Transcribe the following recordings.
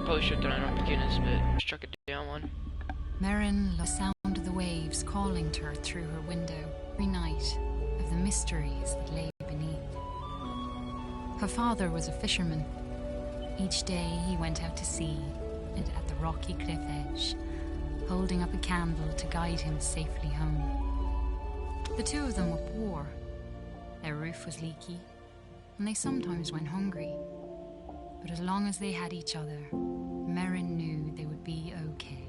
Probably should have done it on beginners, but struck it down one. Merrin loved the sound of the waves calling to her through her window every night, of the mysteries that lay beneath. Her father was a fisherman. Each day he went out to sea, and at the rocky cliff edge, holding up a candle to guide him safely home. The two of them were poor. Their roof was leaky, and they sometimes went hungry. But as long as they had each other, Merrin knew they would be okay.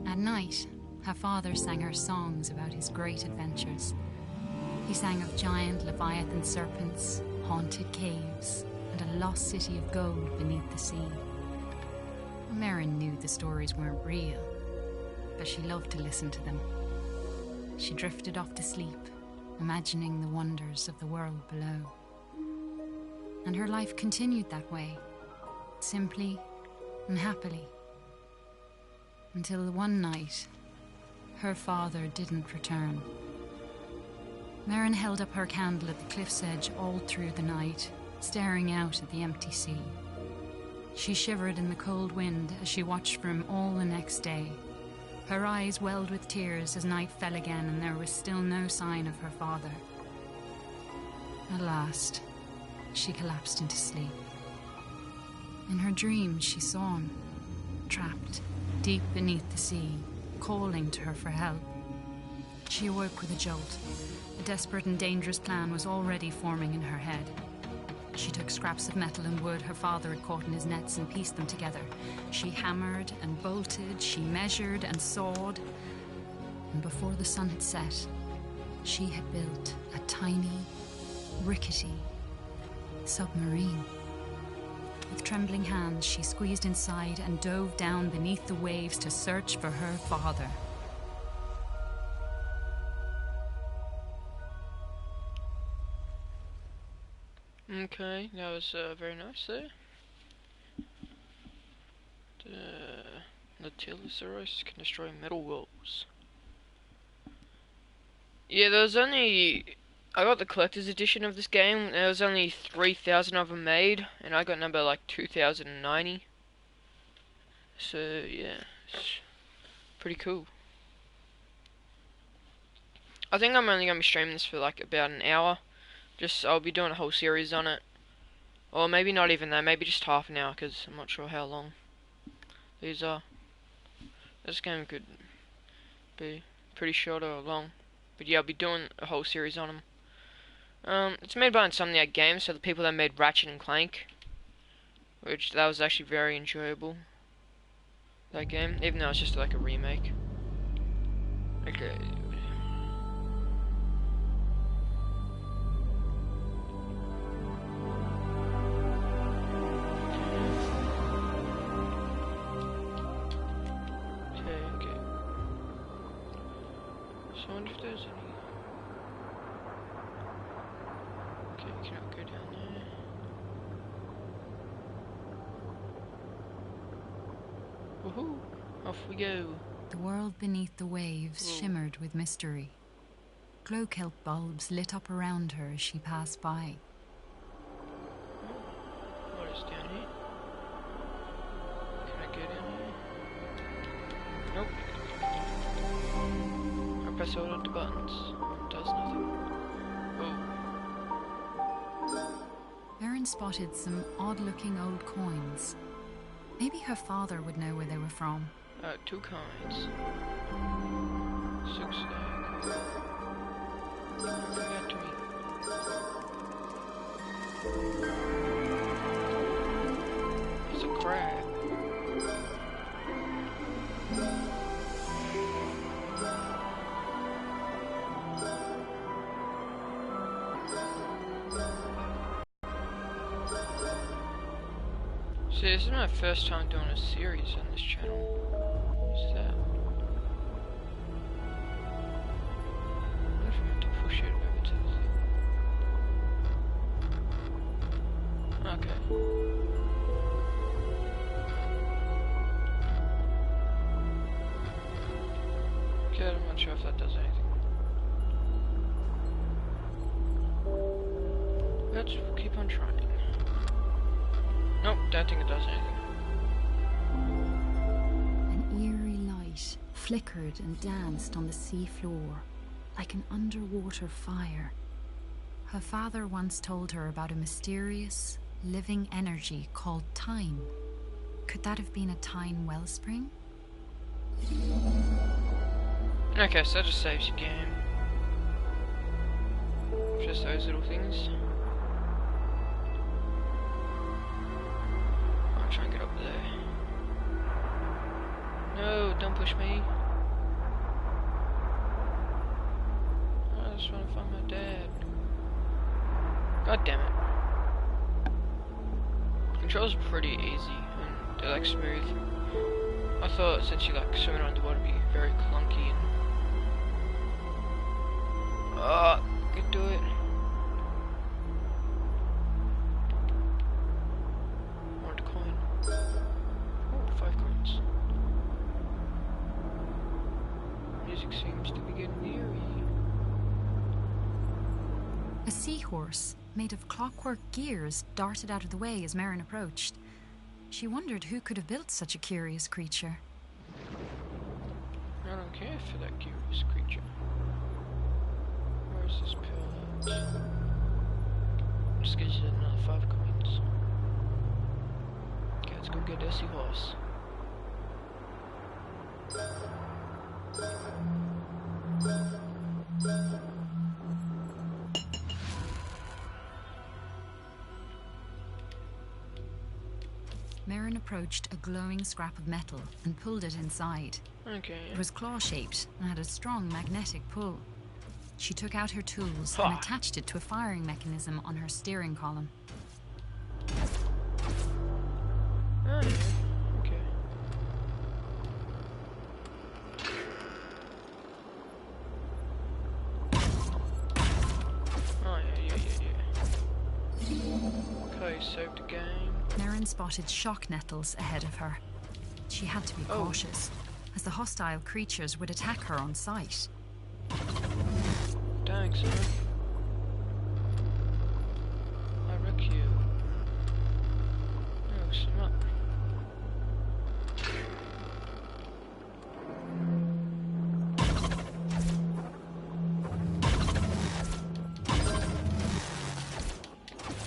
At night, her father sang her songs about his great adventures. He sang of giant leviathan serpents, haunted caves, and a lost city of gold beneath the sea. Merrin knew the stories weren't real, but she loved to listen to them. She drifted off to sleep, imagining the wonders of the world below. And her life continued that way, simply and happily. Until one night, her father didn't return. Merrin held up her candle at the cliff's edge all through the night, staring out at the empty sea. She shivered in the cold wind as she watched for him all the next day. Her eyes welled with tears as night fell again and there was still no sign of her father. At last, she collapsed into sleep. In her dreams, she saw him, trapped deep beneath the sea, calling to her for help. She awoke with a jolt. A desperate and dangerous plan was already forming in her head. She took scraps of metal and wood her father had caught in his nets and pieced them together. She hammered and bolted, she measured and sawed. And before the sun had set, she had built a tiny, rickety submarine. With trembling hands, she squeezed inside and dove down beneath the waves to search for her father. Okay, that was very nice there. The Nautilus can destroy metal walls. Yeah, there was only... I got the collector's edition of this game. There was only 3,000 of them made, and I got number like 2,090. So yeah, it's pretty cool. I think I'm only gonna be streaming this for like about an hour. I'll be doing a whole series on it, or maybe not even that. Maybe just half an hour, because I'm not sure how long these are. This game could be pretty short or long, but yeah, I'll be doing a whole series on them. It's made by Insomniac Games, so the people that made Ratchet and Clank, which that was actually very enjoyable. That game, even though it's just like a remake. Okay. Okay. So I wonder if there's any. Okay, cannot go down there. Woohoo! Off we go. The world beneath the waves shimmered with mystery. Glow kelp bulbs lit up around her as she passed by. What is down here? Can I go down here? Nope. I press all of the buttons. It does nothing. Oh. Merrin spotted some odd-looking old coins. Maybe her father would know where they were from. Two kinds. 6 egg. Battery. It's a crab. See, this is my first time doing a series on this channel. What's that? I wonder if I have to push it over to the thing. Okay. Okay, I'm not sure if that does anything. Let's keep on trying. Nope, don't think it does anything. light flickered and danced on the sea floor like an underwater fire. Her father once told her about a mysterious, living energy called time. Could that have been a time wellspring? Okay, so that just saves your game. Just those little things. I'll try and get up there. No, don't push me. I just want to find my dad. God damn it. Controls are pretty easy and they're like smooth. I thought since you like swimming underwater it'd be very clunky and could do it. Want a coin. Oh, 5 coins. Music seems to be getting eerie. A seahorse made of clockwork gears darted out of the way as Merrin approached. She wondered who could have built such a curious creature. I don't care for that curious creature. Where's this pill at? Just gives you another 5 coins. Okay, let's go get a seahorse. Merrin approached a glowing scrap of metal and pulled it inside. Okay. It was claw-shaped and had a strong magnetic pull. She took out her tools and attached it to a firing mechanism on her steering column. Oh, yeah. Okay. Oh, yeah. Okay, saved the game. Merrin spotted shock nettles ahead of her. She had to be cautious, as the hostile creatures would attack her on sight. Thanks, son. I wreck you. Oh, some up.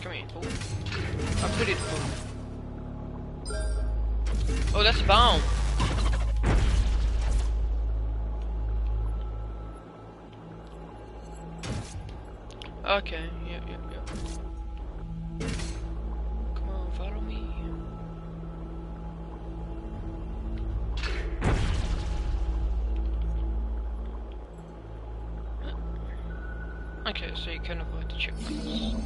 Come here, fool. I put it, fool. Oh, that's a bomb. Okay, yep. Come on, follow me. Okay, so you can avoid the checkpoints.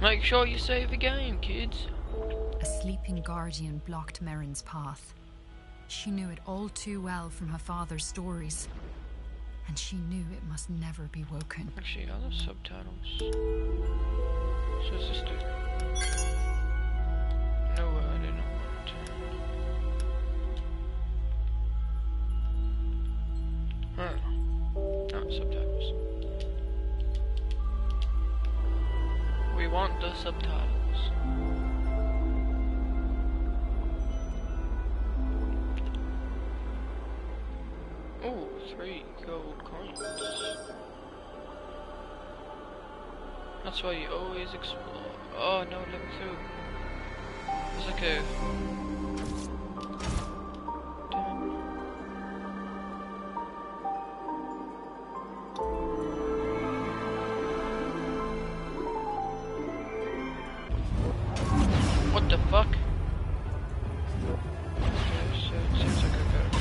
Make sure you save the game, kids. A sleeping guardian blocked Merrin's path. She knew it all too well from her father's stories, and she knew it must never be woken. Actually, are there subtitles? So what's this do? No, I didn't want to. Oh, subtitles. We want the subtitles. Oh, 3 gold coins. That's why you always explore. Oh no, let me through. There's like a... What the fuck? Okay, so it seems like I gotta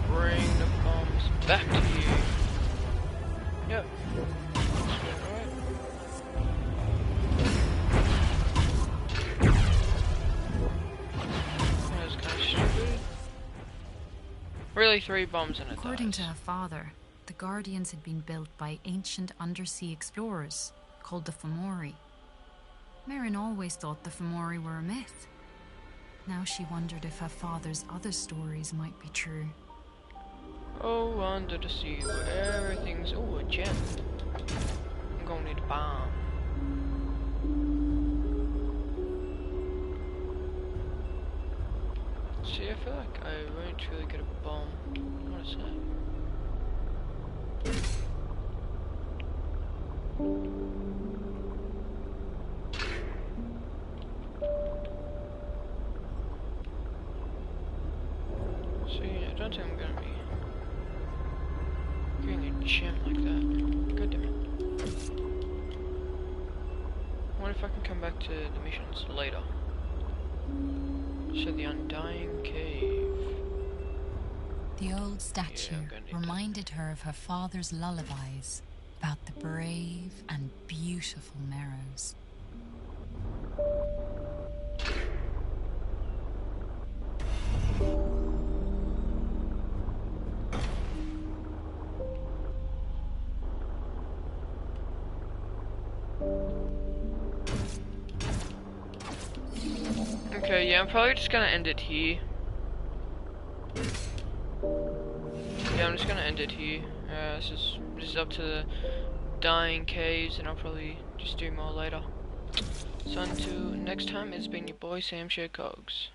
bring the bombs back to you. Yep. Alright. That was kinda stupid. Really, 3 bombs in a According to her father, the Guardians had been built by ancient undersea explorers called the Fomori. Merrin always thought the Fomori were a myth. Now she wondered if her father's other stories might be true. Oh, under the sea where everything's... Oh, a gem. I'm gonna need a bomb. See, I feel like I won't really get a bomb. What is that? So yeah, I don't think I'm gonna be getting a gem like that. God damn it. What if I can come back to the missions later? So the Undying Cave. The old statue gonna need reminded her of her father's lullabies about the brave and beautiful Merrows. Okay, yeah, I'm probably just gonna end it here. Yeah, I'm just gonna end it here. This is up to the Dying Caves, and I'll probably just do more later. So until next time, it's been your boy Sam Cogs.